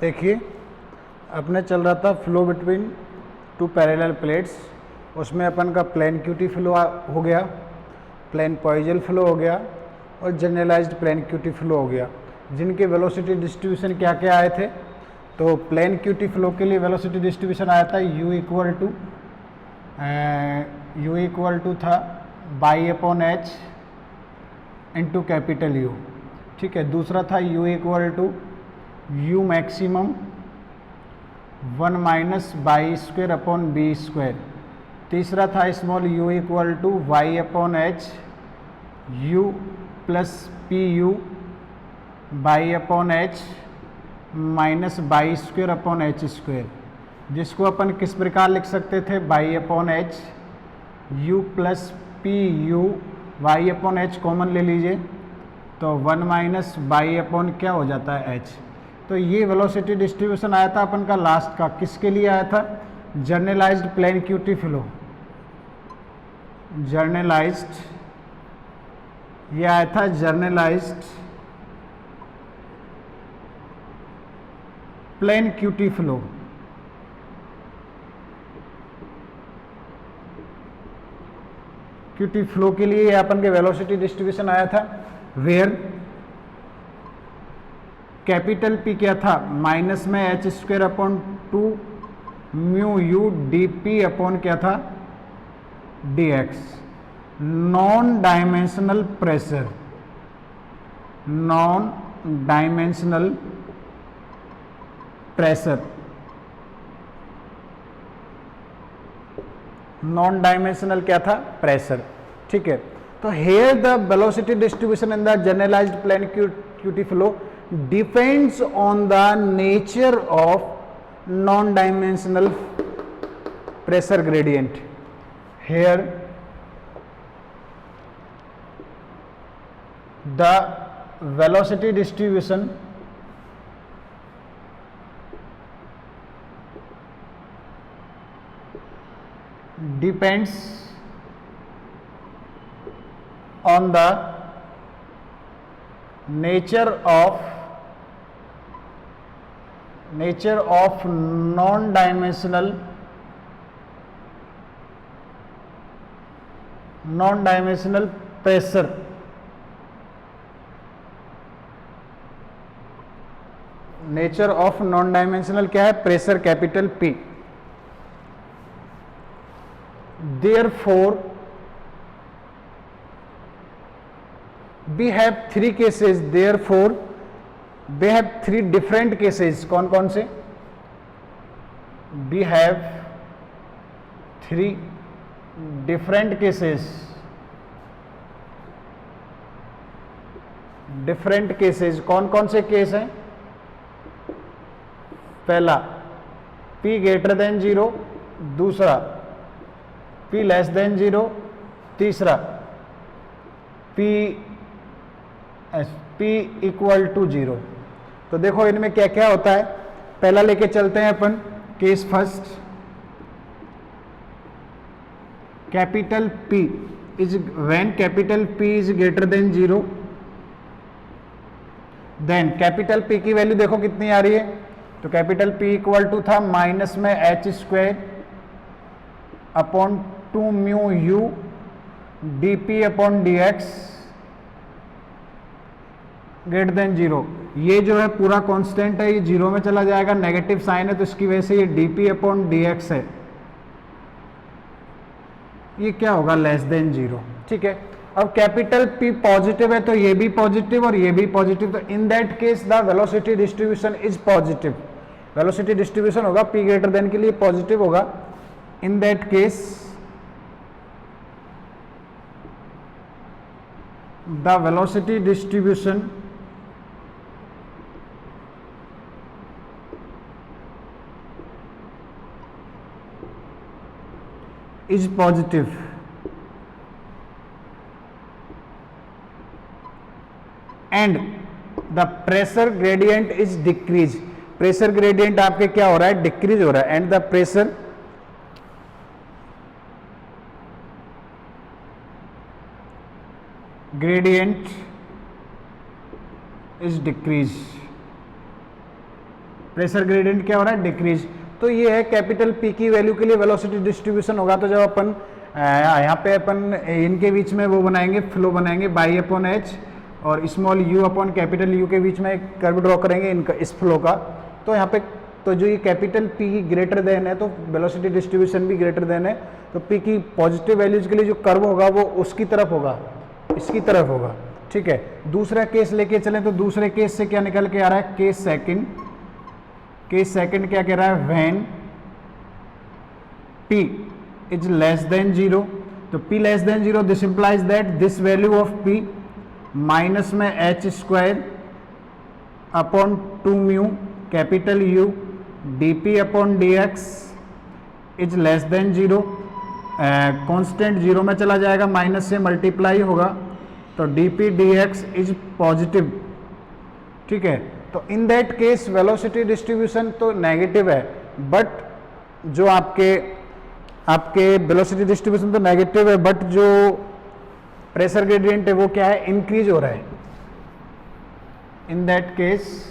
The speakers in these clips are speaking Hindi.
देखिए अपने चल रहा था flow between two parallel plates, उसमें अपन का प्लेन क्यूटी फ्लो हो गया, प्लेन पॉइजल फ्लो हो गया और जनरलाइज्ड प्लेन क्यूटी फ्लो हो गया, जिनके वेलोसिटी डिस्ट्रीब्यूशन क्या क्या आए थे। तो प्लेन क्यूटी फ्लो के लिए वेलोसिटी डिस्ट्रीब्यूशन आया था u इक्वल टू था by upon H into capital U, ठीक है। दूसरा था u equal to U maximum 1 minus by square upon B square. तीसरा था small u equal to Y upon H u plus P U by upon H minus by square upon H square, जिसको अपन किस प्रकार लिख सकते थे, by upon H U plus P U, Y upon H common ले लीजिए तो 1 माइनस बाई अपॉन क्या हो जाता है एच। तो ये वेलोसिटी डिस्ट्रीब्यूशन आया था अपन का लास्ट का, किसके लिए आया था, generalised plane Couette flow, generalised, ये आया था generalised plane Couette flow. Couette flow के लिए अपन के वेलोसिटी डिस्ट्रीब्यूशन आया था, वेयर कैपिटल पी क्या था, माइनस में H square upon 2 mu U D P upon क्या था D X. Non dimensional pressure, non dimensional pressure, non dimensional क्या था, प्रेशर, ठीक है। तो here the velocity distribution in the generalised plane Couette flow depends on the nature of non dimensional pressure gradient. Here the velocity distribution depends on the nature of non-dimensional pressure, nature of non dimensional क्या है, pressure capital P। Therefore, we have three cases. Therefore, we have three different cases. कौन कौन से? We have three different cases. Different cases. कौन कौन से केस हैं? पहला P greater than 0, दूसरा P लेस देन 0, तीसरा P इक्वल टू 0। तो देखो इनमें क्या क्या होता है, पहला लेके चलते हैं अपन case first. Capital P is when capital P is greater than 0, then capital P की वैल्यू देखो कितनी आ रही है, तो कैपिटल P इक्वल टू था माइनस में h square upon 2 mu U D P upon d x greater than 0। ये जो है पूरा कांस्टेंट है, ये 0 में चला जाएगा, नेगेटिव साइन है तो इसकी वजह से ये D P upon d x है, ये क्या होगा, लेस देन 0, ठीक है। अब कैपिटल P पॉजिटिव है तो ये भी पॉजिटिव और ये भी पॉजिटिव, तो in that case the velocity distribution is positive. Velocity distribution होगा P ग्रेटर देन के लिए पॉजिटिव होगा। इन that case the velocity distribution is positive and the pressure gradient is decrease। Pressure gradient आपके क्या हो रहा है, डिक्रीज हो रहा है, and the pressure gradient is decreased। Pressure gradient क्या हो रहा है, डिक्रीज। तो ये है कैपिटल पी की वैल्यू के लिए वेलोसिटी डिस्ट्रीब्यूशन होगा। तो जब अपन यहाँ पे अपन इनके बीच में वो बनाएंगे, फ्लो बनाएंगे बाई अपॉन एच और small you upon capital you के बीच में एक कर्व ड्रॉ करेंगे इनका, इस फ्लो का। तो यहाँ पे तो जो ये कैपिटल पी ग्रेटर देन है तो वेलोसिटी डिस्ट्रीब्यूशन भी ग्रेटर देन है, तो पी की पॉजिटिव वैल्यूज के लिए जो कर्व होगा वो उसकी तरफ होगा, इसकी तरफ होगा, ठीक है। दूसरा केस लेके चलें तो दूसरे केस से क्या निकल के आ रहा है, केस सेकंड। केस सेकंड क्या कह रहा है, when p is less than 0, तो p less than 0 this implies that this value of p minus में h square upon 2 mu capital U dp upon dx is less than 0। Constant 0 में चला जाएगा, माइनस से मल्टीप्लाई होगा, तो dp dx इज पॉजिटिव, ठीक है। तो in that case velocity distribution तो नेगेटिव है, बट जो आपके वेलोसिटी डिस्ट्रीब्यूशन तो नेगेटिव है, बट जो प्रेशर ग्रेडियंट है वो क्या है, इंक्रीज हो रहा है। In that case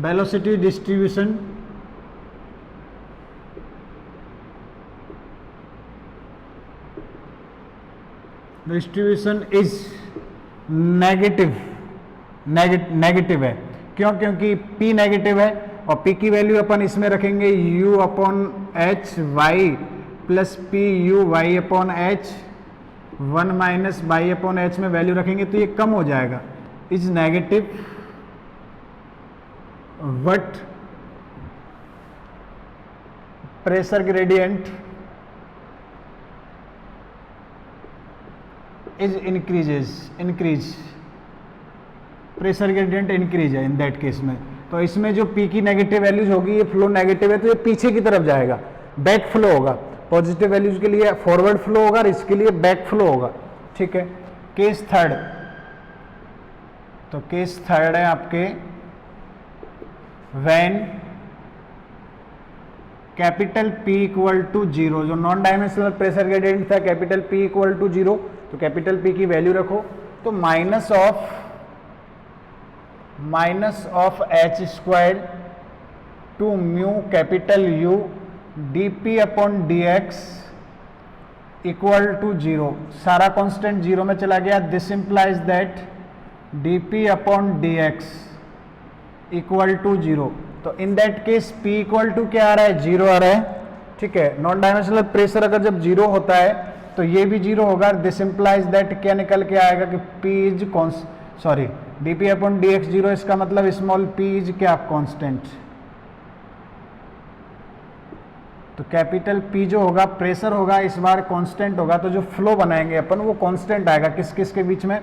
velocity distribution is negative है। क्यों? क्योंकि p नेगेटिव है और p की वैल्यू अपन इसमें रखेंगे u upon H Y plus P U Y upon H 1 minus by upon H में वैल्यू रखेंगे तो ये कम हो जाएगा, is negative, but pressure gradient is increase pressure gradient increase है इन दैट केस में। तो इसमें जो P की नेगेटिव वैल्यूज होगी, ये फ्लो नेगेटिव है तो ये पीछे की तरफ जाएगा, बैक फ्लो होगा। पॉजिटिव वैल्यूज के लिए फॉरवर्ड फ्लो होगा और इसके लिए बैक फ्लो होगा, ठीक है। केस थर्ड, तो केस थर्ड है आपके when capital P equal to 0, जो नॉन डायमेंशनल प्रेशर ग्रेडियंट था कैपिटल P इक्वल टू 0, तो कैपिटल P की वैल्यू रखो, तो minus of H square two mu capital U dp upon dx equal to 0, सारा कांस्टेंट 0 में चला गया। This implies that dp upon dx equal to 0। तो in that case P equal to क्या आ रहा है, 0 आ रहा है, ठीक है। नॉन डायमेंशनल प्रेशर अगर जब 0 होता है तो ये भी 0 होगा। दिस इंप्लाइज दैट क्या निकल के आएगा कि P is dp upon dx 0, इसका मतलब स्मॉल p इज क्या, कांस्टेंट। तो कैपिटल P जो होगा प्रेशर होगा, इस बार कांस्टेंट होगा, तो जो फ्लो बनाएंगे अपन वो कांस्टेंट आएगा किस किस के बीच में,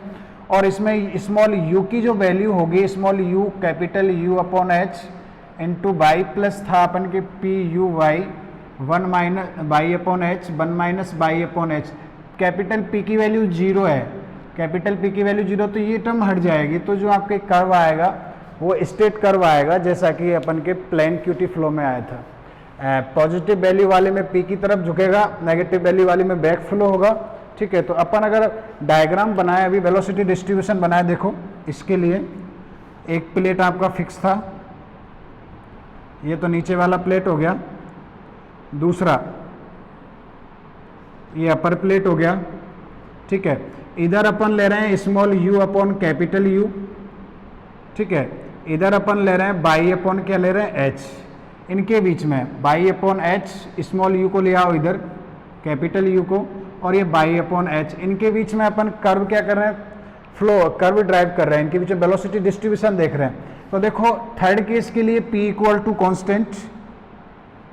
और इसमें स्मॉल u की जो वैल्यू होगी, small u capital U upon h into by plus था अपन के P U y 1 minus by upon H 1 minus by upon H. Capital P की वैल्यू 0 है, कैपिटल P की वैल्यू 0, तो ये टर्म हट जाएगी। तो जो आपके कर्व आएगा वो स्ट्रेट कर्व आएगा, जैसा कि अपन के प्लेन QT फ्लो में आया था। पॉजिटिव वैल्यू वाले में P की तरफ झुकेगा, नेगेटिव वैल्यू वाले में बैक फ्लो होगा, ठीक है। तो अपन अगर डायग्राम बनाए, अभी वेलोसिटी डिस्ट्रीब्यूशन बनाए, देखो इसके लिए एक प्लेट आपका फिक्स था, ये तो नीचे वाला प्लेट हो गया, दूसरा ये अपर प्लेट हो गया, ठीक है। इधर अपन ले रहे हैं small u upon capital U, ठीक है। इधर अपन ले रहे हैं बाई अपॉन क्या ले रहे हैं, h। इनके बीच में by upon H, small u को ले आओ इधर, कैपिटल U को, और ये बाई अपॉन एच, इनके बीच में अपन कर्व क्या कर रहे हैं, फ्लो कर्व ड्राइव कर रहे हैं, इनके बीच में वेलोसिटी डिस्ट्रीब्यूशन देख रहे हैं। तो देखो थर्ड केस के लिए P इक्वल टू कॉन्स्टेंट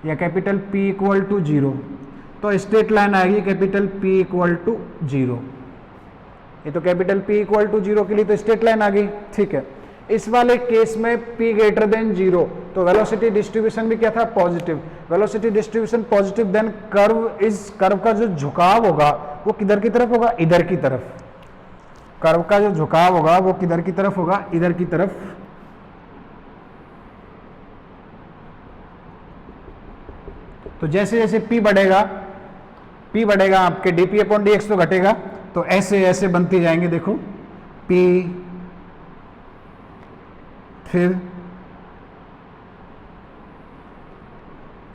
या कैपिटल P इक्वल टू 0, तो स्ट्रेट लाइन आएगी कैपिटल P इक्वल टू 0। ये तो कैपिटल P इक्वल टू 0 के लिए तो स्ट्रेट लाइन आ गई, ठीक है। इस वाले केस में P ग्रेटर देन 0, तो वेलोसिटी डिस्ट्रीब्यूशन भी क्या था, positive. Velocity distribution positive, then curve का जो झुकाव होगा वो किधर की तरफ होगा, इधर की तरफ। कर्व का जो झुकाव होगा वो किधर की तरफ होगा, इधर की तरफ। तो जैसे जैसे p बढ़ेगा आपके dp अपॉन dx तो घटेगा, तो ऐसे ऐसे बनती जाएंगे, देखो p, फिर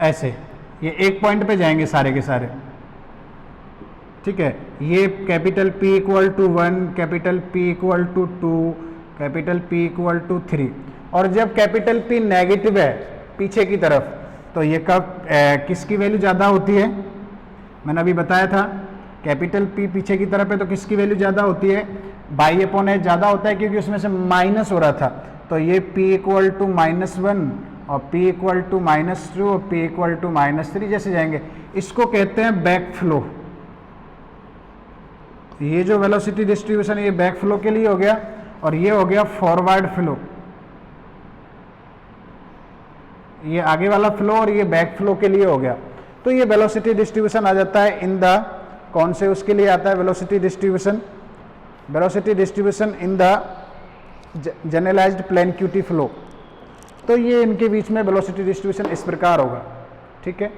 ऐसे, ये एक पॉइंट पे जाएंगे सारे के सारे, ठीक है। ये capital P equal to 1, capital P equal to 2, capital P equal to 3, और जब कैपिटल P नेगेटिव है पीछे की तरफ, तो ये कब किसकी वैल्यू ज़्यादा होती है? मैंने अभी बताया था कैपिटल P पीछे की तरफ है तो किसकी वैल्यू ज़्यादा होती है? बाई अपॉन एच ज़्यादा होता है, क्योंकि उसमें से माइनस हो रहा था, तो ये P इक्वल टू -1 और P इक्वल टू -2 और P इक्वल टू -3 जैसे जाएंगे। इसको कहते हैं बैक फ्लो। ये जो वेलोसिटी डिस्ट्रीब्यूशन है ये बैक फ्लो के लिए हो गया, और ये हो गया फॉरवर्ड फ्लो, ये आगे वाला फ्लो, और ये बैक फ्लो के लिए हो गया। तो ये वेलोसिटी डिस्ट्रीब्यूशन आ जाता है इन द, कौन से उसके लिए आता है velocity distribution? Velocity distribution in the generalised plane Couette flow. तो ये इनके बीच में वेलोसिटी डिस्ट्रीब्यूशन इस प्रकार होगा, ठीक है।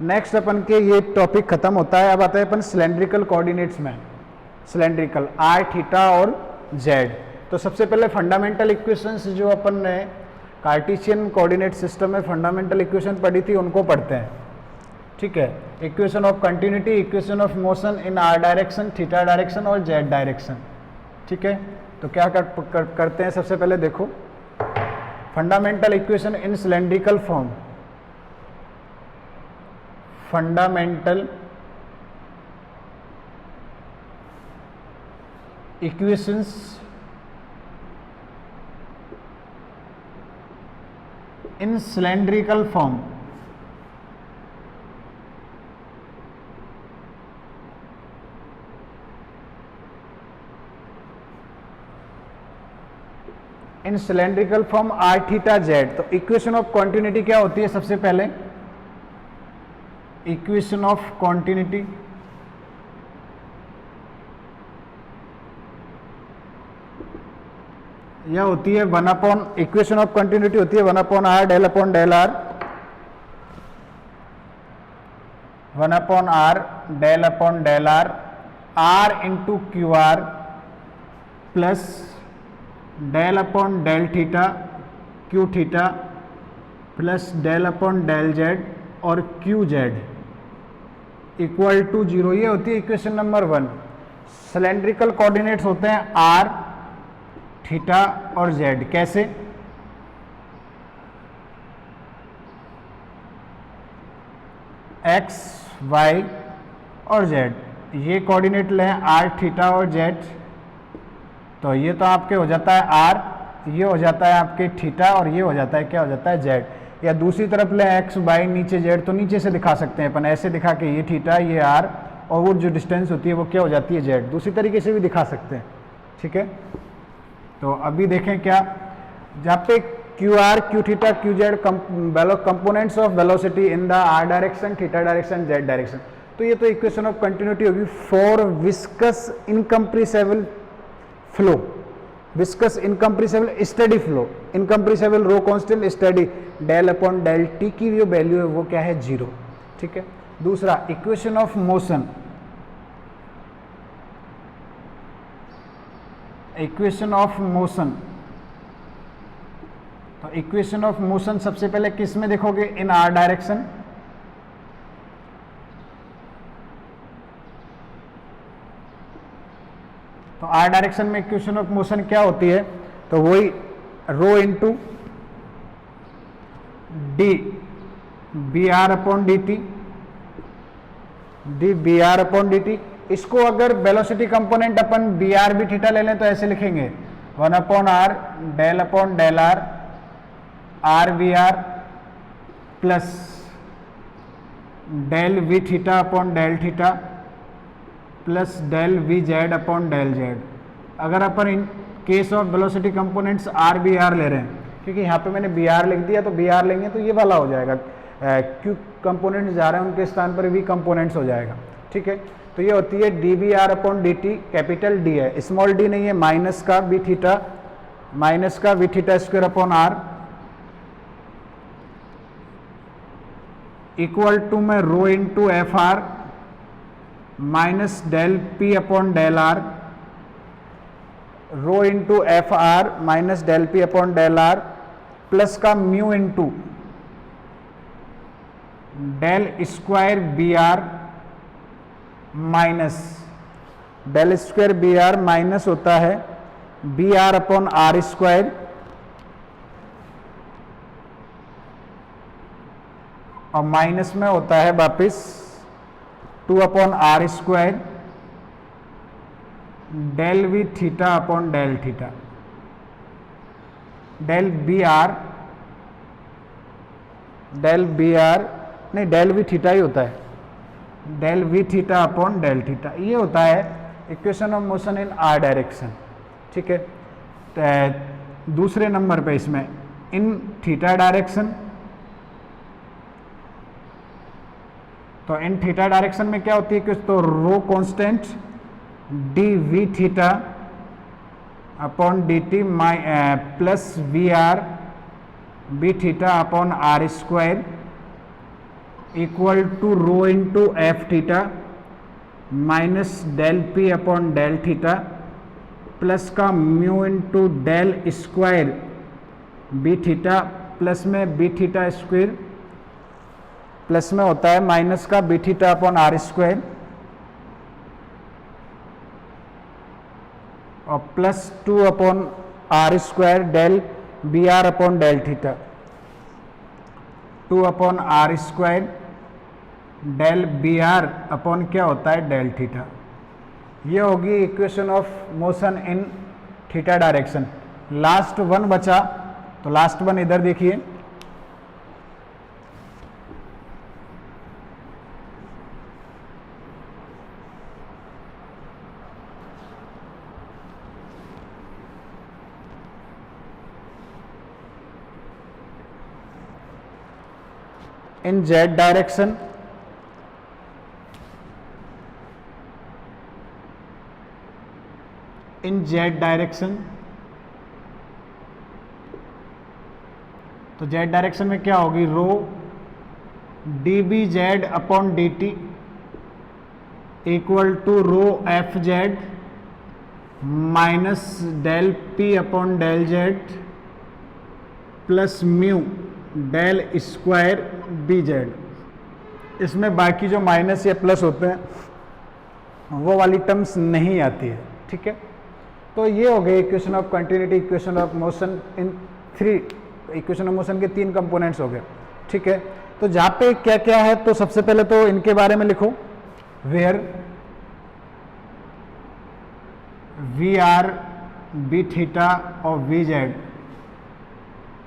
नेक्स्ट अपन के ये टॉपिक खत्म होता है, अब आता है अपन सिलेंड्रिकल कोऑर्डिनेट्स में। सिलेंड्रिकल r, थीटा और z। तो सबसे पहले फंडामेंटल इक्वेशंस जो अपन ने कार्टेशियन कोऑर्डिनेट सिस्टम में फंडामेंटल इक्वेशन पढ़ी थी उनको पढ़ते हैं, ठीक है। Equation of continuity, equation of motion in r direction, theta direction और z डायरेक्शन, ठीक है। तो क्या करते हैं, सबसे पहले देखो fundamental equation in cylindrical form. Fundamental equations in cylindrical form. In cylindrical form r, theta, z। तो इक्वेशन ऑफ कॉन्टिन्यूटी क्या होती है? सबसे पहले इक्वेशन ऑफ कॉन्टिन्यूटी यह होती है 1 अपॉन, इक्वेशन ऑफ कंटिन्यूटी होती है 1 upon r del upon del r, 1 upon r del upon del r, r into Q R plus del upon del theta Q theta plus del upon del Z और क्यू जेड इक्वल टू 0। ये होती है इक्वेशन नंबर 1। सिलेंड्रिकल कोऑर्डिनेट्स होते हैं r, थीटा और z। कैसे? x, y और z, ये कोऑर्डिनेट लें r, थीटा और z। तो ये तो आपके हो जाता है r, ये हो जाता है आपके थीटा और ये हो जाता है क्या हो जाता है z। या दूसरी तरफ लें x, y, नीचे z, तो नीचे से दिखा सकते हैं अपन, ऐसे दिखा के ये थीटा ये r और वो जो डिस्टेंस होती है वो क्या हो जाती है z। दूसरी तरीके से भी दिखा सकते हैं, ठीक है। तो अभी देखें क्या, जहाँ पे Q R, Q theta, Q Z components of velocity in the r direction, theta direction, z direction. तो ये तो इक्वेशन ऑफ कंटिन्यूटी होगी for viscous incompressible flow, viscous incompressible steady flow, incompressible rho constant steady, del upon del T की जो वैल्यू है वो क्या है 0, ठीक है। दूसरा equation of motion, equation of motion. तो इक्वेशन ऑफ मोशन सबसे पहले किस में देखोगे? In r direction. तो r डायरेक्शन में इक्वेशन ऑफ मोशन क्या होती है? तो वही rho into d B are upon d t, d B are upon d t. इसको अगर वेलोसिटी कंपोनेंट अपन बी आर बी थीटा ले लें तो ऐसे लिखेंगे 1 upon are del upon del r, are we r plus del we theta upon del theta plus del v z upon del z. अगर अपन in case of velocity components are B r ले रहे हैं, क्योंकि यहाँ पे मैंने बी आर लिख दिया तो बी आर लेंगे तो ये वाला हो जाएगा, क्यू कंपोनेंट्स जा रहे हैं उनके स्थान पर वी कंपोनेंट्स हो जाएगा, ठीक है। तो ये होती है d B are upon d t, capital D है, स्मॉल डी नहीं है, माइनस का बी थीटा, माइनस का v theta square upon r equal to में rho into f r minus del P upon del r, rho into f r minus del P upon del are plus का mu into del square B r minus del square B r minus होता है B are upon are square और माइनस में होता है वापिस 2 upon are square del we theta upon del theta, del B R नहीं डेल वी थीटा ही होता है, del we theta upon del theta, ये होता है equation of motion in are direction. ठीक है, तो दूसरे नंबर पे इसमें इन थीटा डायरेक्शन, तो इन थीटा डायरेक्शन में क्या होती है कि तो rho constant d v theta upon d t plus v R B theta upon are square equal to rho into f theta minus del P upon del theta plus का mu into del square v theta plus में बी थीटा स्क्वायर प्लस में होता है माइनस का v theta upon are square और plus 2 upon are square del B are upon del theta, 2 upon are square del B are upon क्या होता है डेल थीटा। ये होगी equation of motion in theta direction. Last one बचा, तो लास्ट वन इधर देखिए, in z direction तो z डायरेक्शन में क्या होगी rho d B Z upon d t equal to rho f z minus del P upon del z plus mu del square B z. इसमें बाकी जो माइनस या प्लस होते हैं वो वाली टर्म्स नहीं आती है। ठीक है, तो ये हो गए equation of continuity, equation of motion in three, equation of motion के 3 कंपोनेंट्स हो गए। ठीक है, तो जहाँ पे क्या क्या है तो सबसे पहले तो इनके बारे में लिखो, where v R B theta और we z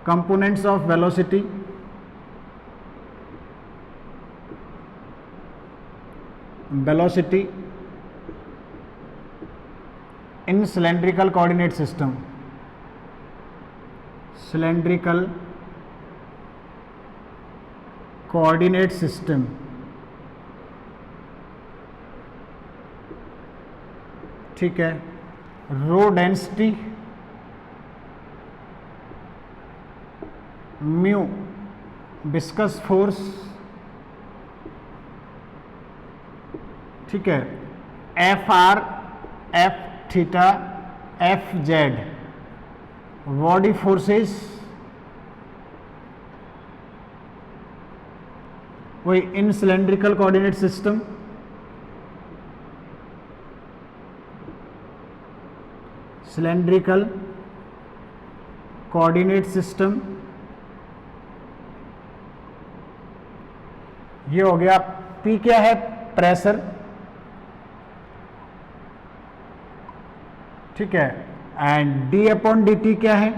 components of velocity, in cylindrical coordinate system, cylindrical coordinate system, ठीक है, rho density mu viscous force, ठीक है, f r f theta f z body forces, वही in cylindrical coordinate system, cylindrical coordinate system, ये हो गया। P क्या है? प्रेशर, ठीक है, and D upon d t क्या है?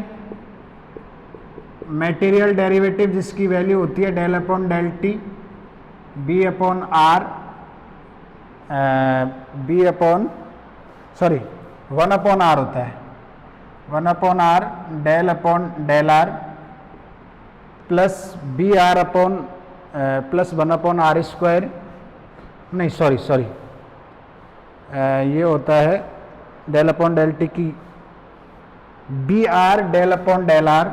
मटेरियल डेरिवेटिव जिसकी वैल्यू होती है del upon del t, B upon r, B upon 1 upon r होता है, 1 upon are del upon del are plus B are upon plus 1 upon are square, नहीं सॉरी ये होता है डेल अपॉन डेल टी की V are del upon del R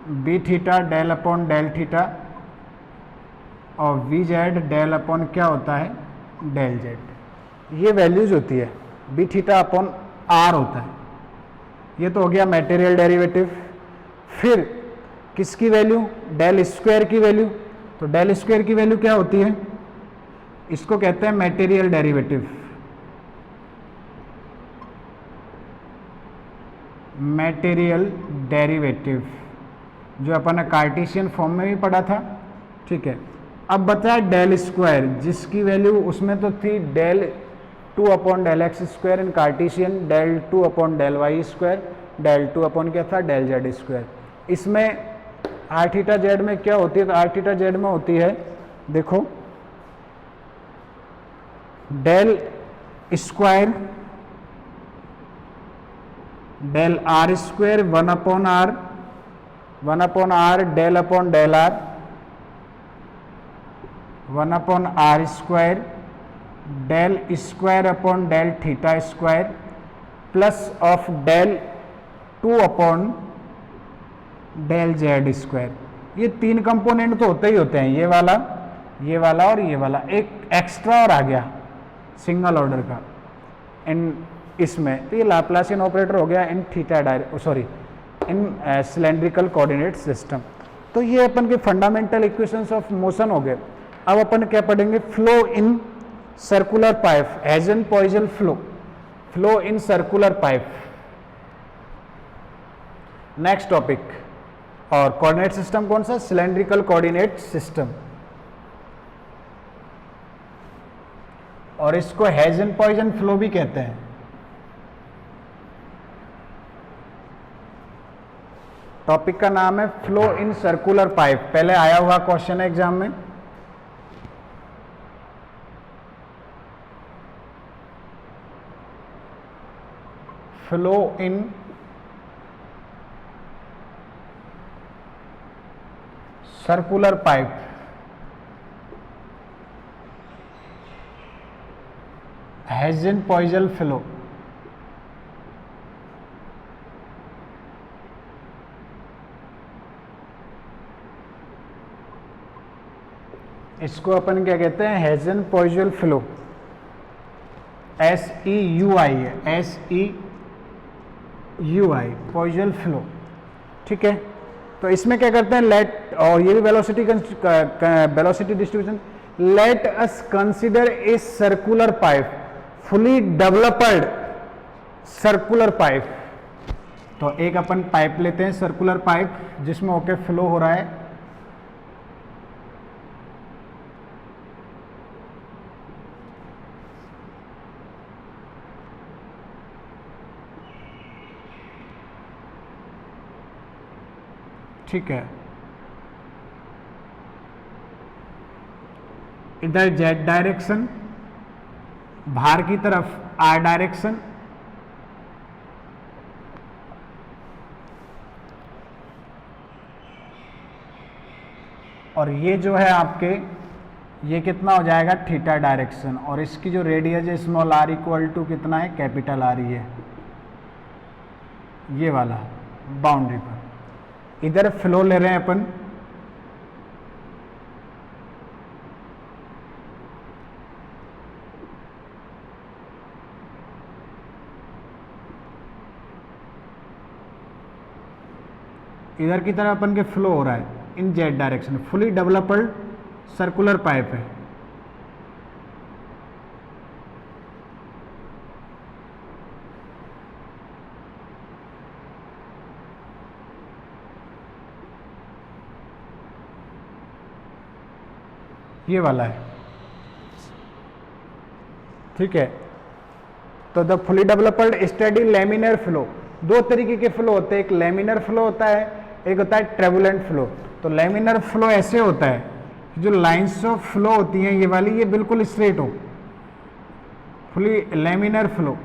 B theta del upon del theta और वी जेड डेल अपॉन क्या होता है, डेल जेड। ये वैल्यूज होती है, बी थीटा अपॉन आर होता है। ये तो हो गया मटेरियल डेरिवेटिव। फिर किसकी वैल्यू, डेल स्क्वायर की वैल्यू। तो डेल स्क्वायर की वैल्यू क्या होती है, इसको कहते हैं मटेरियल डेरिवेटिव। मटेरियल डेरिवेटिव जो अपन ने कार्टेशियन फॉर्म में भी पढ़ा था, ठीक है। अब बताया डेल स्क्वायर, जिसकी वैल्यू उसमें तो थी del 2 upon del x square in Cartesian, del 2 upon del y square, del 2 upon क्या था, डेल जेड स्क्वायर। इसमें आर थीटा जेड में क्या होती है, तो आर थीटा जेड में होती है, देखो, del square del are square 1 upon R, 1 upon are del upon del R, 1 upon are square del square upon del theta square plus of del 2 upon del Z square. ये तीन कंपोनेंट तो होते ही होते हैं, ये वाला और ये वाला। एक एक्स्ट्रा और आ गया सिंगल ऑर्डर का इन इसमें, तो ये लाप्लासियन ऑपरेटर हो गया इन theta in cylindrical coordinate system. तो ये अपन के फंडामेंटल इक्वेशंस ऑफ मोशन हो गए। अब अपन क्या पढ़ेंगे, flow in circular pipe, Hagen Poiseuille flow in circular pipe, next topic. और कोऑर्डिनेट सिस्टम कौन सा, सिलेंड्रिकल कोऑर्डिनेट सिस्टम, और इसको हेज़न-पॉइसन फ्लो भी कहते हैं। टॉपिक का नाम है फ्लो इन सर्कुलर पाइप, पहले आया हुआ क्वेश्चन है एग्जाम में। Flow in circular pipe, Hagen Poiseuille flow. इसको अपन क्या कहते हैं, हेज़न-पॉइसन फ्लो, SEUI है, SEUI पॉइसन फ्लो, ठीक है। तो इसमें क्या करते हैं, लेट, और ये भी velocity distribution, let us consider a circular pipe, fully developed circular pipe. तो एक अपन पाइप लेते हैं, सर्कुलर पाइप, जिसमें ओके फ्लो हो रहा है, ठीक है। इधर जेड डायरेक्शन, बाहर की तरफ आर डायरेक्शन, और ये जो है आपके, ये कितना हो जाएगा, थीटा डायरेक्शन, और इसकी जो रेडियस है स्मॉल आर इक्वल टू कितना है, कैपिटल आर ही है, ये वाला बाउंड्री पर। इधर फ्लो ले रहे हैं अपन, इधर की तरफ अपन के फ्लो हो रहा है in z direction, fully developed circular pipe है। ये वाला है, ठीक है। तो the fully developed steady laminar flow, दो तरीके के फ्लो होते हैं, एक लैमिनर फ्लो होता है, एक होता है ट्रेवुलेंट फ्लो। तो लैमिनर फ्लो ऐसे होता है, जो लाइंस ऑफ फ्लो होती हैं ये वाली, ये बिल्कुल स्ट्रेट हो, फुली लैमिनर फ्लो।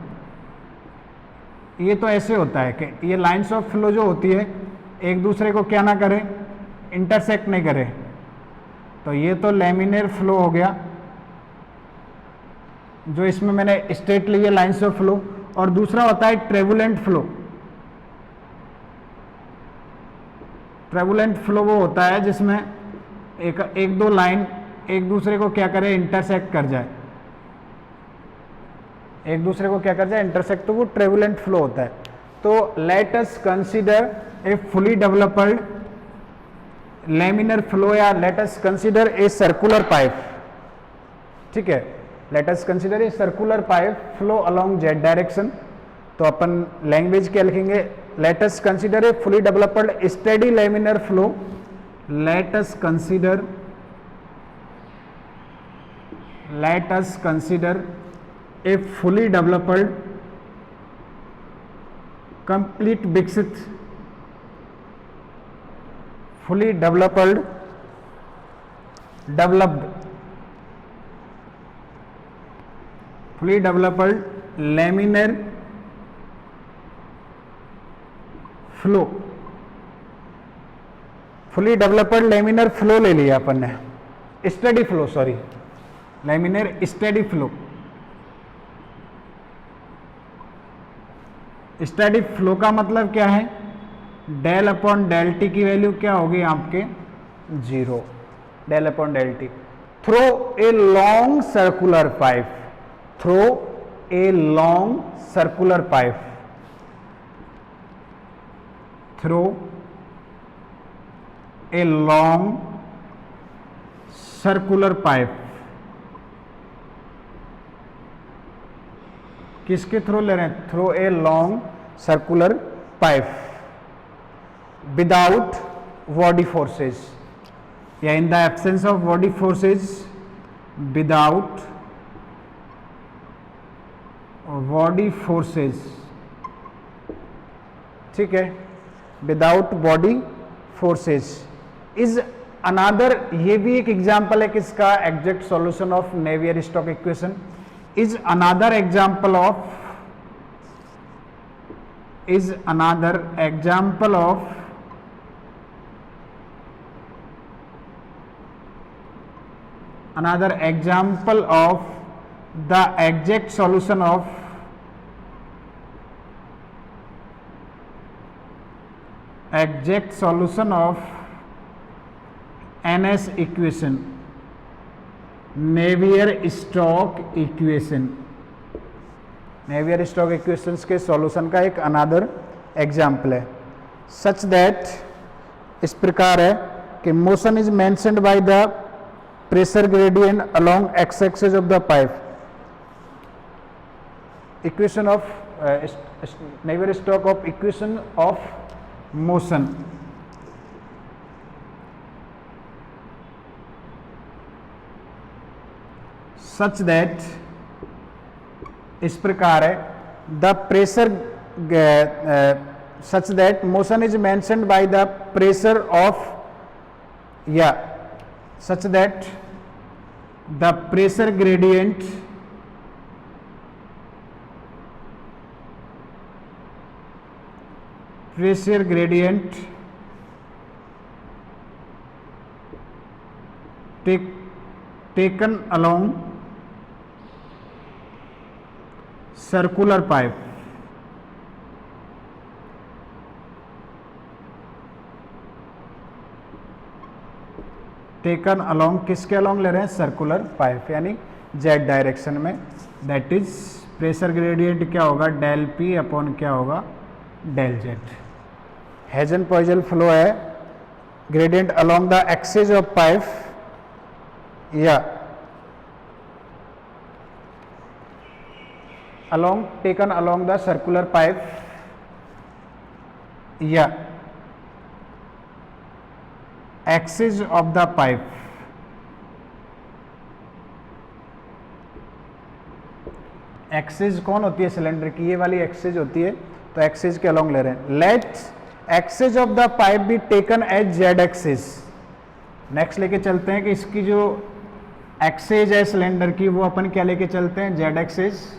ये तो ऐसे होता है कि ये लाइंस ऑफ फ्लो जो होती है एक दूसरे को क्या ना करे, इंटरसेक्ट नहीं करे। तो ये तो लैमिनर फ्लो हो गया, जो इसमें मैंने स्ट्रेट ली है लाइंस ऑफ फ्लो, और दूसरा होता है ट्रेवुलेंट फ्लो। ट्रेवुलेंट फ्लो वो होता है जिसमें एक दो लाइन एक दूसरे को क्या करे, इंटरसेक्ट कर जाए, एक दूसरे को क्या कर जाए, इंटरसेक्ट, तो वो ट्रेवुलेंट फ्लो होता है। तो let us consider a fully developed laminar flow, या let us consider a circular pipe, ठीक है, let us consider a circular pipe flow along z direction. तो अपन लैंग्वेज क्या लिखेंगे, let us consider a fully developed steady laminar flow, let us consider a fully developed complete विकसित fully developed laminar flow, fully developed laminar flow ले लिया अपन ने, steady flow, sorry, laminar steady flow. Steady flow का मतलब क्या है, डेल अपॉन डेल टी की वैल्यू क्या होगी आपके 0, del upon del T, through a long circular pipe, through a long circular pipe, through a long circular pipe, किसके थ्रू ले रहे हैं, through a long circular pipe without body forces, या in the absence of body forces, without body forces, ठीक है, without body forces is another, ये भी एक एग्जाम्पल है किसका, exact solution of Navier Stokes equation, is another example of, is another example of another example of the exact solution of NS equation, Navier-Stokes equation, Navier-Stokes equations के सॉल्यूशन का एक अनदर एग्जाम्पल है, सच दैट, इस प्रकार है कि motion is mentioned by the pressure gradient along x axis of the pipe, equation of Navier Stokes of equation of motion, such that, इस प्रकार है, the pressure, such that motion is mentioned by the pressure of, या such that the pressure gradient taken along circular pipe, taken along, किसके अलोंग ले रहे हैं, सर्कुलर पाइप, यानी जेड डायरेक्शन में, दैट इज प्रेशर ग्रेडियंट क्या होगा, डेल पी अपॉन क्या होगा, डेल जेड। हेजन पॉइजन फ्लो है, gradient along the axis of pipe, या taken along the circular pipe, या axis of the pipe, axis कौन होती है सिलेंडर की, ये वाली एक्सिस होती है, तो एक्सिस के अलोंग ले रहे हैं, let axis of the pipe be taken as Z axis. Next लेके चलते हैं कि इसकी जो एक्सिस है सिलेंडर की वो अपन क्या लेके चलते हैं, Z axis.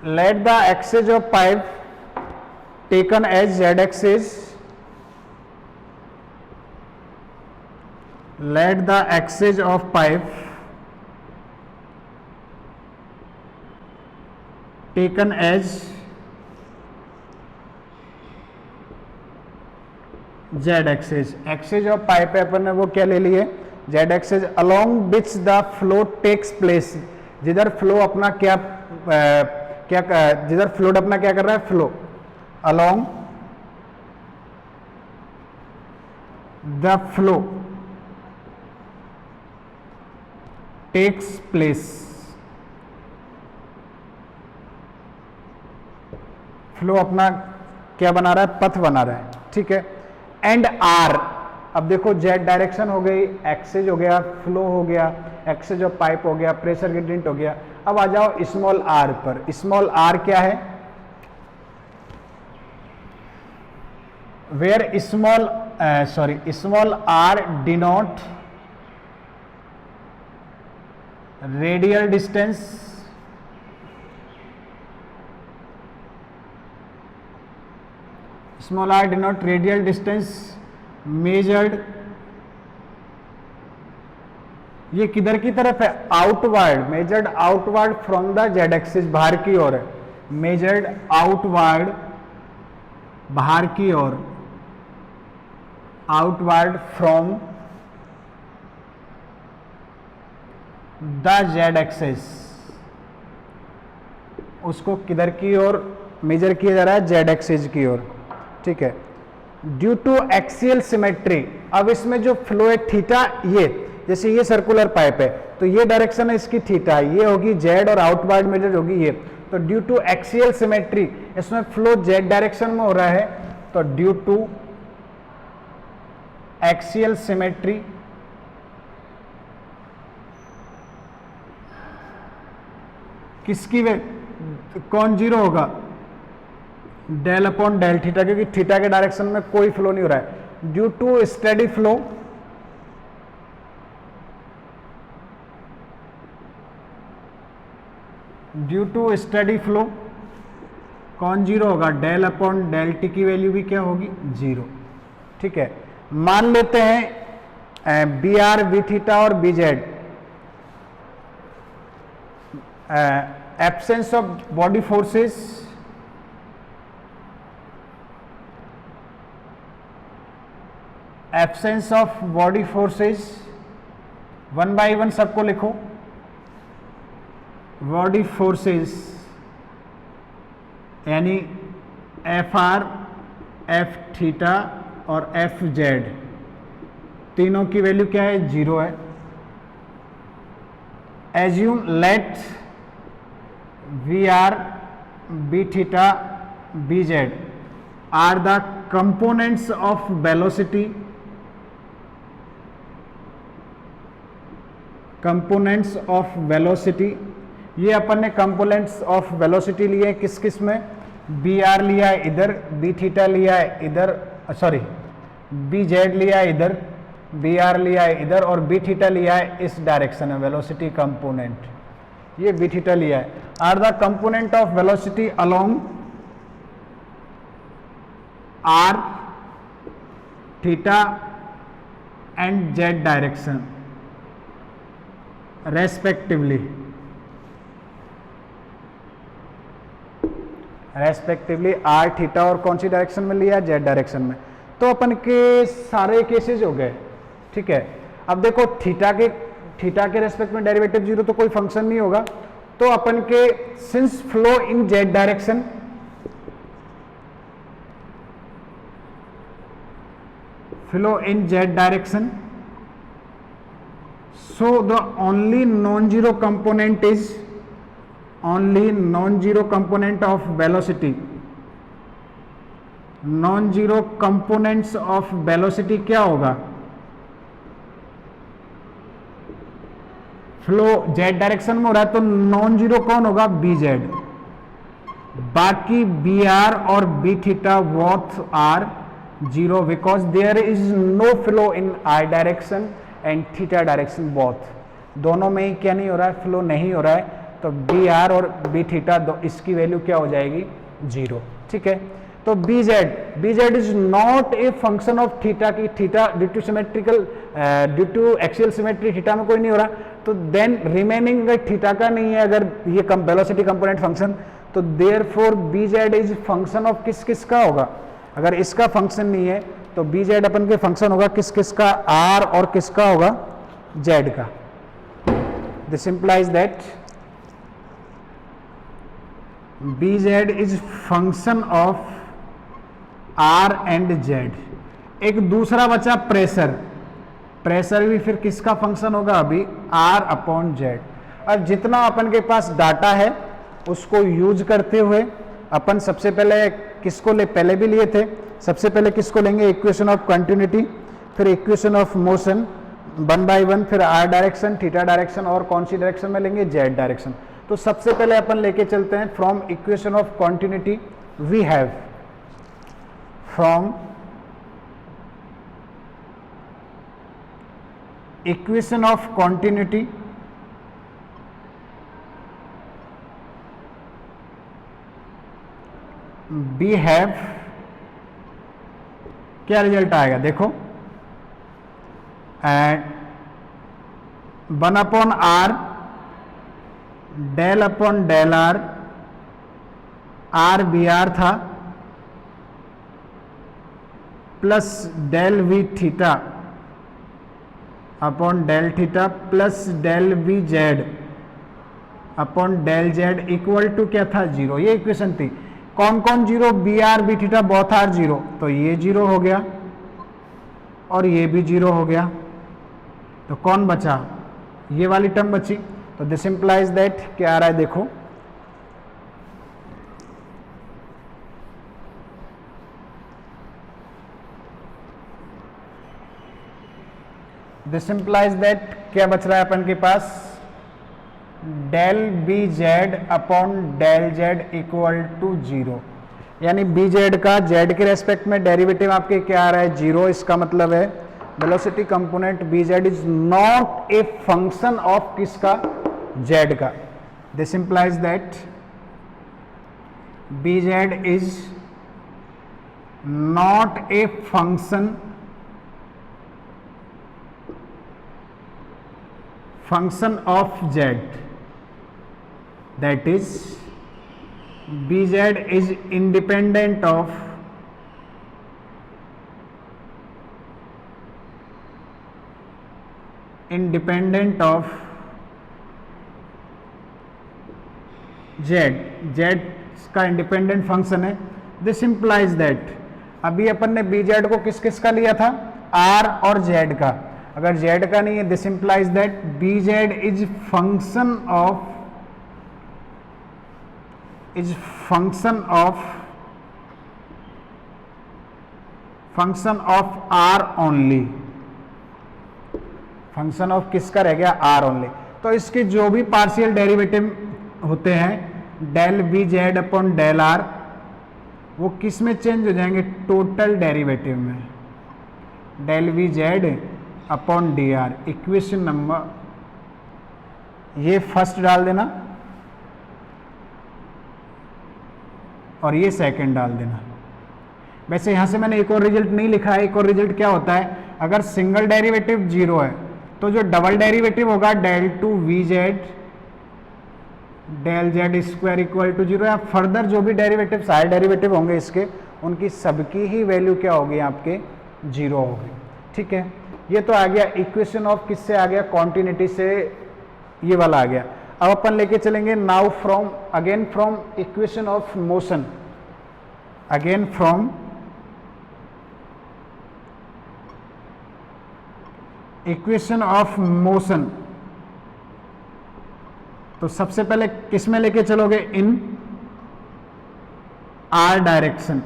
Let the axis of pipe taken as z axis, let the axis of pipe taken as Z axis, axis of pipe है अपन ने वो क्या ले लिए, Z axis along which the flow takes place, जिधर फ्लो अपना क्या जिधर फ्लूइड अपना क्या कर रहा है, flow along the flow takes place, flow अपना क्या बना रहा है, पथ बना रहा है, ठीक है। एंड आर, अब देखो जेड डायरेक्शन हो गई, एक्सेज हो गया, फ्लो हो गया, एक्सेज ऑफ पाइप हो गया, प्रेशर ग्रेडियंट हो गया। अब आ जाओ स्मॉल आर पर। स्मॉल आर क्या है, where small r denote radial distance, small r denote radial distance measured, ये किधर की तरफ है, outward, measured outward from the z axis, बाहर की ओर है, मेजर्ड आउटवर्ड बाहर की ओर, outward from the z axis, उसको किधर की ओर मेजर किया जा रहा है, जेड एक्सिस की ओर, ठीक है। ड्यू टू एक्सियल सिमेट्री, अब इसमें जो फ्लो है थीटा, ये जैसे ये सर्कुलर पाइप है तो ये डायरेक्शन है इसकी थीटा, ये होगी जेड और आउटवर्ड मेजर होगी ये, तो ड्यू टू एक्सियल सिमेट्री इसमें फ्लो जेड डायरेक्शन में हो रहा है, तो ड्यू टू एक्सियल सिमेट्री किसकी वे, कौन जीरो होगा, डेल अपॉन डेल थीटा, क्योंकि थीटा के डायरेक्शन में कोई फ्लो नहीं हो रहा है। Due to steady flow, due to steady flow कौन जीरो होगा, डेल अपॉन डेल टी की वैल्यू भी क्या होगी, जीरो, ठीक है। मान लेते हैं बी आर बी थीटा और B Z, absence of body forces, absence of body forces, one by one सबको लिखो, बॉडी फोर्सेस यानी एफ आर, एफ थीटा और एफ जेड, तीनों की वैल्यू क्या है, जीरो है। Assume let V R B theta B Z are the components of velocity, components of velocity, ये अपन ने कंपोनेंट्स ऑफ वेलोसिटी लिए किस किस में, बी आर लिया है इधर, बी थीटा लिया है इधर, सॉरी बी जेड लिया है इधर, बी आर लिया है इधर और बी थीटा लिया है इस डायरेक्शन में, वेलोसिटी कंपोनेंट, ये बी थीटा लिया है, are the component of velocity along R theta and Z direction respectively, respectively R theta और कौन सी डायरेक्शन में लिया, जेड डायरेक्शन में। तो अपन के सारे केसेस हो गए, ठीक है। अब देखो थीटा के रेस्पेक्ट में डेरिवेटिव जीरो तो कोई फंक्शन नहीं होगा, तो अपन के since flow in z direction, flow in z direction, so the only non-zero component is only non-zero component of velocity, non-zero components of velocity क्या होगा, फ्लो जेड डायरेक्शन में हो रहा है तो नॉन जीरो कौन होगा, बी जेड, बाकी बी आर और B theta both are zero because there is no flow in I direction and theta direction both, दोनों में ही क्या नहीं हो रहा है, फ्लो नहीं हो रहा है, तो बी आर और बी थीटा इसकी वैल्यू क्या हो जाएगी, जीरो, ठीक है। तो b Z is not a function of theta की, theta due to symmetrical due to axial symmetry theta में कोई नहीं हो रहा, तो देन रिमेनिंग थीटा का नहीं है अगर ये वेलोसिटी कंपोनेंट फंक्शन, तो therefore V Z is function of किस किस का होगा, अगर इसका फंक्शन नहीं है तो बी जेड अपन के फंक्शन होगा किस किस का, आर और किसका होगा, जेड का। This implies that B Z is function of R and Z. एक दूसरा बचा प्रेशर, प्रेशर भी फिर किसका फंक्शन होगा, अभी आर अपॉन जेड। और जितना अपन के पास डाटा है उसको यूज करते हुए अपन सबसे पहले किसको ले, पहले भी लिए थे, सबसे पहले किसको लेंगे, इक्वेशन ऑफ कंटिन्यूटी, फिर इक्वेशन ऑफ मोशन 1 by 1, फिर आर डायरेक्शन, थीटा डायरेक्शन, और कौन सी डायरेक्शन में लेंगे, जेड डायरेक्शन। तो सबसे पहले अपन लेके चलते हैं from equation of continuity we have, from equation of continuity we have, क्या रिजल्ट आएगा देखो, and 1 upon are del upon del R B r था, plus del we theta upon del theta plus del v z upon del z equal to क्या था, 0। ये इक्वेशन थी। कौन कौन zero, B R B theta both are 0, तो ये 0 हो गया और ये भी 0 हो गया। तो कौन बचा, ये वाली टर्म बची। तो दिस इंप्लाइज दैट क्या आ रहा है देखो, दिस इंप्लाइज दैट क्या बच रहा है अपन के पास, del B Z upon del z equal to 0। यानी बी जेड का जेड के रेस्पेक्ट में डेरिवेटिव आपके क्या आ रहा है, 0। इसका मतलब है velocity component b Z is not a function of किसका, जेड का। This implies that B Z is not a function of z, that is bz is independent of z, z का इंडिपेंडेंट फंक्शन है। दिस इंप्लाइज दैट अभी अपन ने bz को किस किस का लिया था, r और z का। अगर z का नहीं है, this implies that bz is function of R only, function of किसका रह गया, आर ओनली। तो इसके जो भी पार्शियल डेरिवेटिव होते हैं del B Z upon del R, वो किस में चेंज हो जाएंगे, टोटल डेरिवेटिव में, del B Z upon D R. Equation number ये फर्स्ट डाल देना और ये सेकंड डाल देना। वैसे यहां से मैंने एक और रिजल्ट नहीं लिखा है। एक और रिजल्ट क्या होता है, अगर सिंगल डेरिवेटिव 0 है तो जो डबल डेरिवेटिव होगा del two we Z del Z square equal to 0, या फर्दर जो भी डेरिवेटिव सारे डेरिवेटिव होंगे इसके, उनकी सबकी ही वैल्यू क्या होगी, आपके 0 होगी। ठीक है, ये तो आ गया इक्वेशन ऑफ किससे आ गया, कॉन्टिन्यूटी से, ये वाला आ गया। अब अपन लेके चलेंगे now from again from equation of motion, again from equation of motion. तो सबसे पहले किस में लेके चलोगे, in are direction.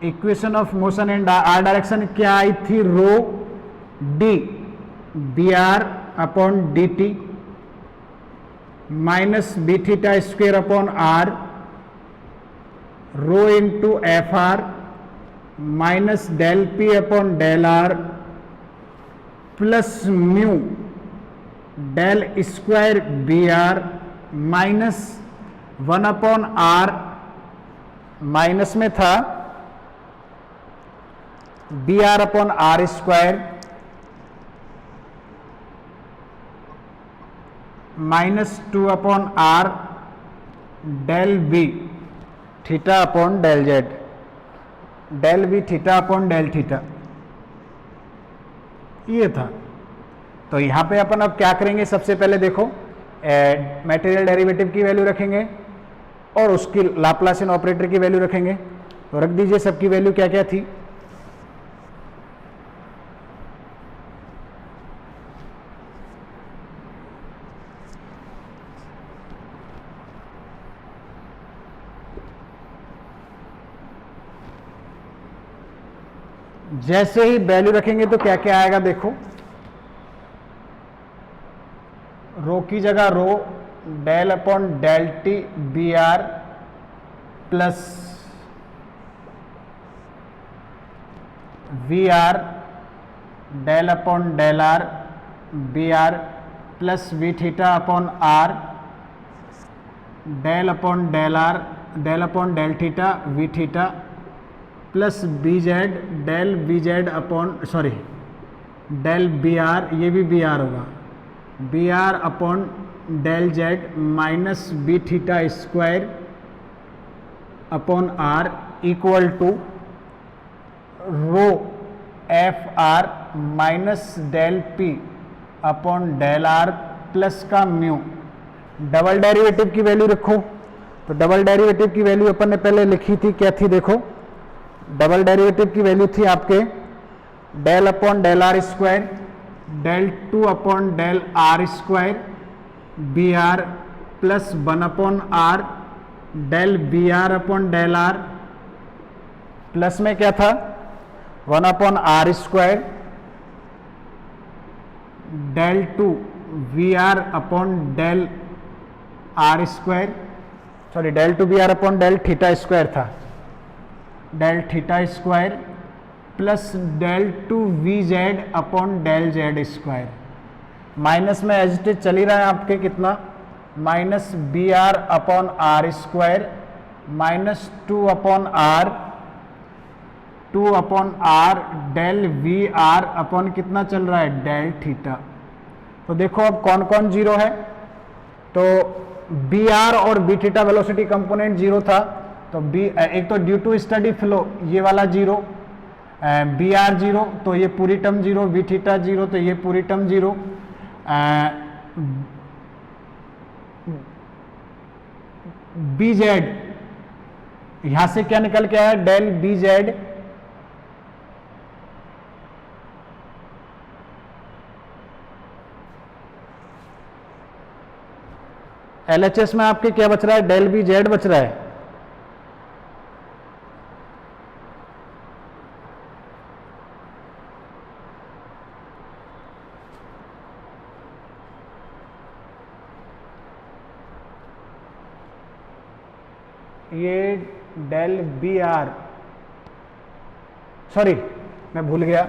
Equation of motion in are direction क्या आई थी, rho d B are upon d t minus b theta square upon r, rho into f r minus del P upon del are plus mu del square B r minus 1 upon r, minus में था V are upon are square minus 2 upon are del V theta upon del Z. Del we theta upon del theta, ये था। तो यहाँ पे अपन अब क्या करेंगे, सबसे पहले देखो मटेरियल डेरिवेटिव की वैल्यू रखेंगे और उसकी लाप्लासियन ऑपरेटर की वैल्यू रखेंगे। तो रख दीजिए सबकी वैल्यू क्या क्या थी। जैसे ही वैल्यू रखेंगे तो क्या क्या आएगा देखो, रो की जगह rho, del upon del t b r plus v r, del upon del R B r plus v theta upon are, del upon del r, del upon del theta v theta plus b z, del B Z upon sorry del B are, ये भी बी आर होगा, b are upon del z minus b theta square upon r equal to rho f r minus del P upon del are plus का म्यू। डबल डेरिवेटिव की वैल्यू रखो। तो डबल डेरिवेटिव की वैल्यू अपन ने पहले लिखी थी, क्या थी देखो, डबल डेरिवेटिव की वैल्यू थी आपके del upon del are square, del two upon del are square B r plus 1 upon are del B are upon del are, plus में क्या था 1 upon are square del two v are upon del are square, sorry del two v are upon del theta square था, del theta square plus del two we z upon del Z square, minus में एज इट इज चल ही रहा है आपके कितना, minus V are upon are square minus 2 upon R, 2 upon are del V are upon कितना चल रहा है डेल थीटा। तो देखो अब कौन कौन जीरो है, तो बी आर और B theta velocity component zero था, तो बी एक तो ड्यू टू स्टडी फ्लो ये वाला जीरो, बी आर जीरो तो ये पूरी term zero, V theta zero तो ये पूरी टर्म जीरो, बी जेड यहां से क्या निकल के आया डेल बी जेड एलएचएस में आपके क्या बच रहा है डेल बी जेड बच रहा है, ये डेल बी आर, सॉरी मैं भूल गया,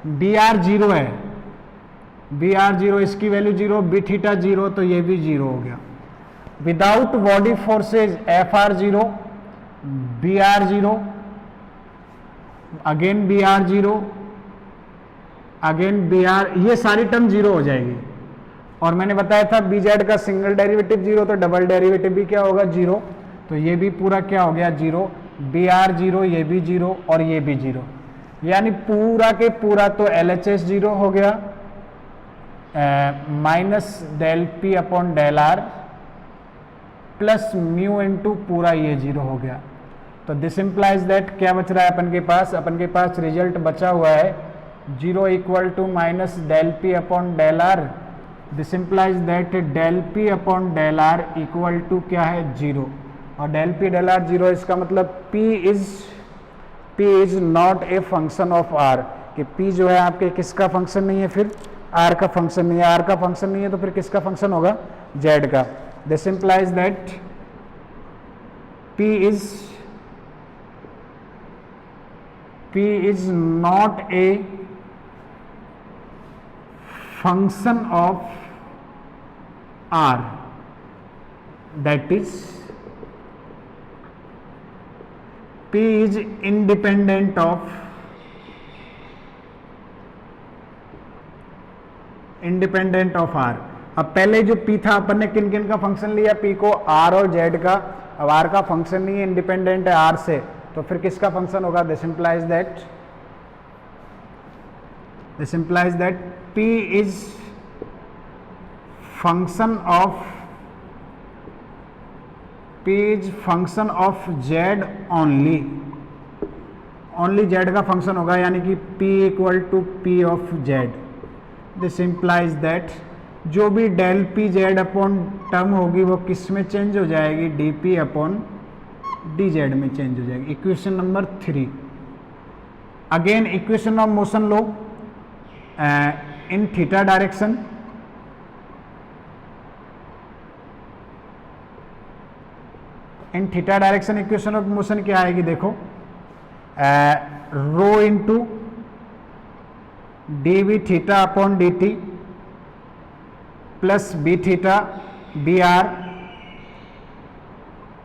बी आर जीरो है, बी आर जीरो इसकी value zero, V theta zero तो ये भी जीरो हो गया। Without body forces F R zero, B R zero, again V R zero, again V are, ये सारी टर्म जीरो हो जाएगी। और मैंने बताया था बी जेड का सिंगल डेरिवेटिव जीरो तो डबल डेरिवेटिव भी क्या होगा जीरो, तो ये भी पूरा क्या हो गया जीरो, बी आर जीरो, ये भी जीरो और ये भी जीरो, यानी पूरा के पूरा तो एल एच एस जीरो हो गया, minus del P upon del are plus mu into पूरा ये जीरो हो गया। तो दिस इंप्लाइज दैट क्या बच रहा है अपन के पास रिजल्ट बचा हुआ है zero equal to minus del P upon del R, this implies that del P upon del are equal to क्या है जीरो, और del P del R zero, इसका मतलब P is not a function of R, कि P जो है आपके किसका फंक्शन नहीं है, फिर R का फंक्शन नहीं है, R का फंक्शन नहीं है तो फिर किसका फंक्शन होगा Z का। This implies that P is not a function of R, that is P is independent of R। अब पहले जो P था अपन ने किन किन का फंक्शन लिया, P को R और Z का, अब R का फंक्शन नहीं है, इंडिपेंडेंट है R से, तो फिर किसका फंक्शन होगा? This implies that P is function of Z only Z का फंक्शन होगा, यानी कि P equal to P of Z। This implies that जो भी del P Z upon term होगी वो किस में चेंज हो जाएगी? D P upon D Z में चेंज हो जाएगी। Equation number 3। Again equation of motion लो in theta direction. In theta direction equation of motion क्या आएगी? देखो, rho into d v theta upon d t plus b theta B R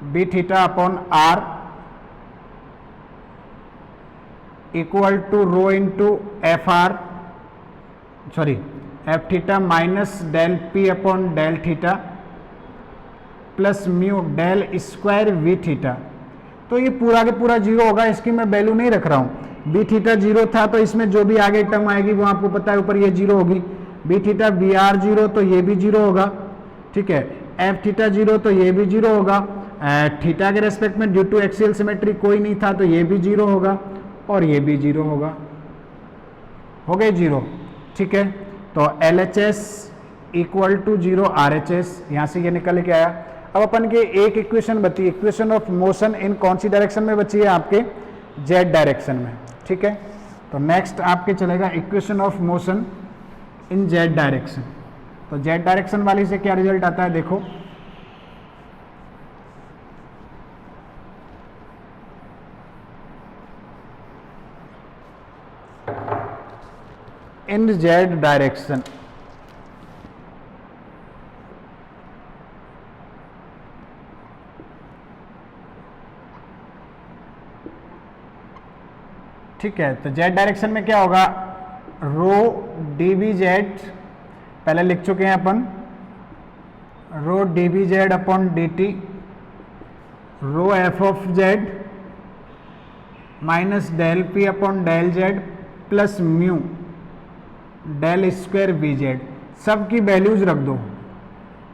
B theta upon r equal to rho into f r f theta minus del P upon del theta plus mu del square v theta. तो ये पूरा के पूरा जीरो होगा, इसकी मैं वैल्यू नहीं रख रहा हूँ। बी थीटा जीरो था तो इसमें जो भी आगे टर्म आएगी वो आपको पता है ऊपर ये जीरो होगी। V theta B R zero तो ये भी जीरो होगा, ठीक है। एफ थीटा जीरो तो ये भी जीरो होगा। थीटा के रेस्पेक्ट में ड्यू टू एक्सियल सिमेट्री कोई नहीं था तो ये भी जीरो होगा और ये भी जीरो होगा, हो गए जीरो, ठीक है। तो L H S equal to zero R H S, यहाँ से ये निकल के आया। अब अपन के एक इक्वेशन बची, इक्वेशन ऑफ मोशन इन कौन सी डायरेक्शन में बची है? आपके जेड डायरेक्शन में, ठीक है। तो नेक्स्ट आपके चलेगा equation of motion in z direction. तो जेड डायरेक्शन वाली से क्या रिजल्ट आता है? देखो, इन जेड डायरेक्शन ठीक है। तो जेड डायरेक्शन में क्या होगा? रो डी बी जेड पहले लिख चुके हैं अपन, rho d B Z upon d t rho f of z minus del P upon del z plus mu del square B z. सब की वैल्यूज रख दो।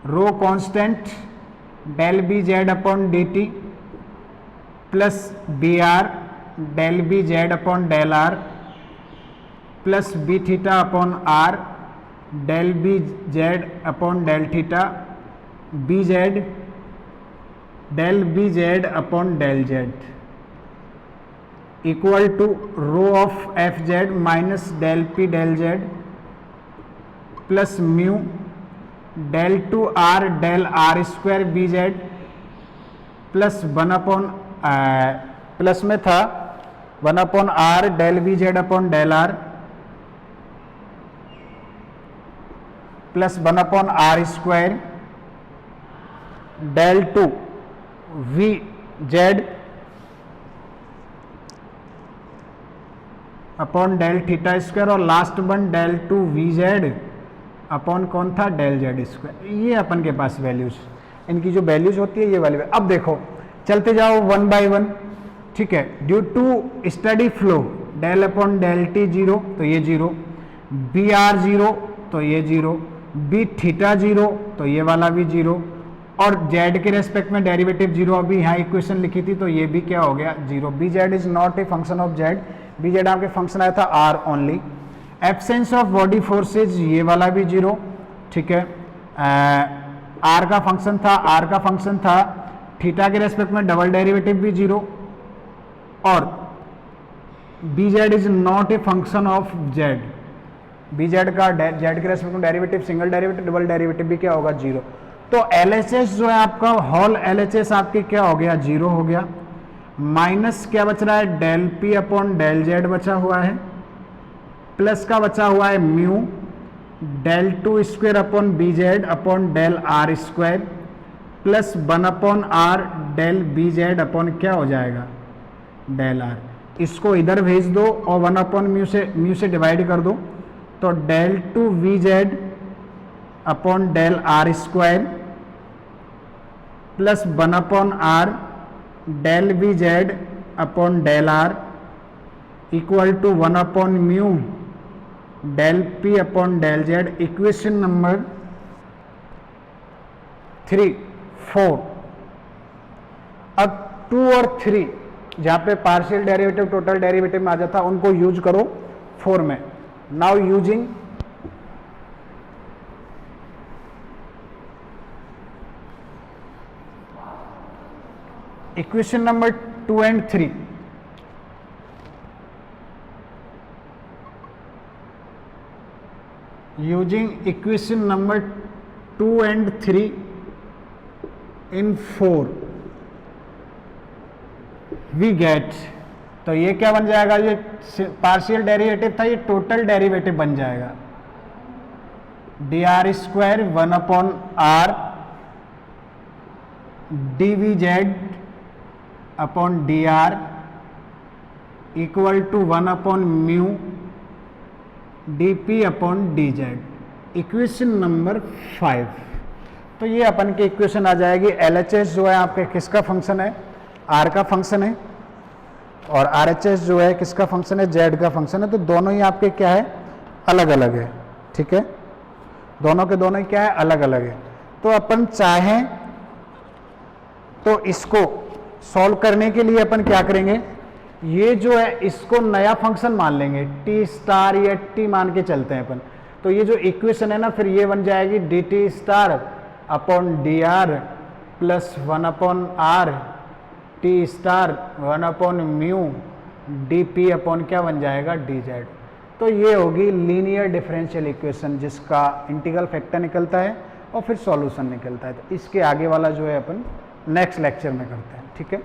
Rho constant del B Z upon d t plus B are del B Z upon del are plus b theta upon are del B Z upon del theta B z del B Z upon del z equal to rho of f z minus del P del z plus mu del two r del are square B z plus one upon plus में था one upon are del B Z upon del are plus one upon are square del two we z upon del theta square और last one del two we z upon कौन था? Del Z square. ये अपन के पास वैल्यूज, इनकी जो वैल्यूज होती है ये वाली। अब देखो चलते जाओ वन बाय वन, ठीक है। Due to steady flow del upon del T zero तो ये जीरो, बी आर जीरो तो ये जीरो, बी थीटा जीरो तो ये वाला भी जीरो और जेड के रेस्पेक्ट में डेरिवेटिव जीरो। अभी यहाँ इक्वेशन लिखी थी तो ये भी क्या हो गया? Zero. V Z is not a function of Z, B Z आपके फंक्शन आया था R only. Absence of body forces ये वाला भी जीरो, ठीक है। आर का फंक्शन था, आर का फंक्शन था थीटा के रेस्पेक्ट में डबल डेरिवेटिव भी जीरो और B Z is not a function of Z, B z का जेड के रेस्पेक्ट में derivative single derivative double derivative भी क्या होगा? जीरो। तो एल एच एस जो है आपका होल एल एच एस आपके क्या हो गया? जीरो हो गया। माइनस क्या बच रहा है? Del P upon del z बचा हुआ है, प्लस का बचा हुआ है mu del two square upon b Z upon del are square plus one upon are del B Z upon क्या हो जाएगा? Del r. इसको इधर भेज दो और वन अपॉन म्यू से डिवाइड कर दो तो del two we z upon del are square plus one upon are del B Z upon del are equal to 1 upon mu del P upon del z. Equation number 3 4। अब 2 और 3 जहां पे पार्शियल डेरिवेटिव टोटल डेरिवेटिव में आ जाता उनको यूज करो 4 में। Now using equation number 2 and 3, using equation number 2 and 3 in 4 we get, तो ये क्या बन जाएगा, ये पार्शियल डेरिवेटिव था, ये टोटल डेरिवेटिव बन जाएगा d r square 1 upon r d v z upon D r equal to 1 upon mu d P upon D z. Equation number 5। तो ये अपन की इक्वेशन आ जाएगी। LHS जो है आपके किसका फंक्शन है, R का फंक्शन है, और RHS जो है किसका फंक्शन है, Z का फंक्शन है। तो दोनों ही आपके क्या है, अलग अलग है। ठीक है, दोनों के दोनों ही क्या है, अलग अलग है। तो अपन चाहें तो इसको सॉल्व करने के लिए अपन क्या करेंगे, ये जो है इसको नया फंक्शन मान लेंगे, टी स्टार या टी मान के चलते हैं अपन। तो ये जो इक्वेशन है ना, फिर ये बन जाएगी D T star upon D R plus 1 upon R T star 1 upon mu d P upon क्या बन जाएगा, डी जेड। तो ये होगी लीनियर डिफरेंशियल इक्वेशन जिसका इंटीग्रल फैक्टर निकलता है और फिर सॉल्यूशन निकलता है। तो इसके आगे वाला जो है अपन नेक्स्ट लेक्चर में करते हैं। ठीक है।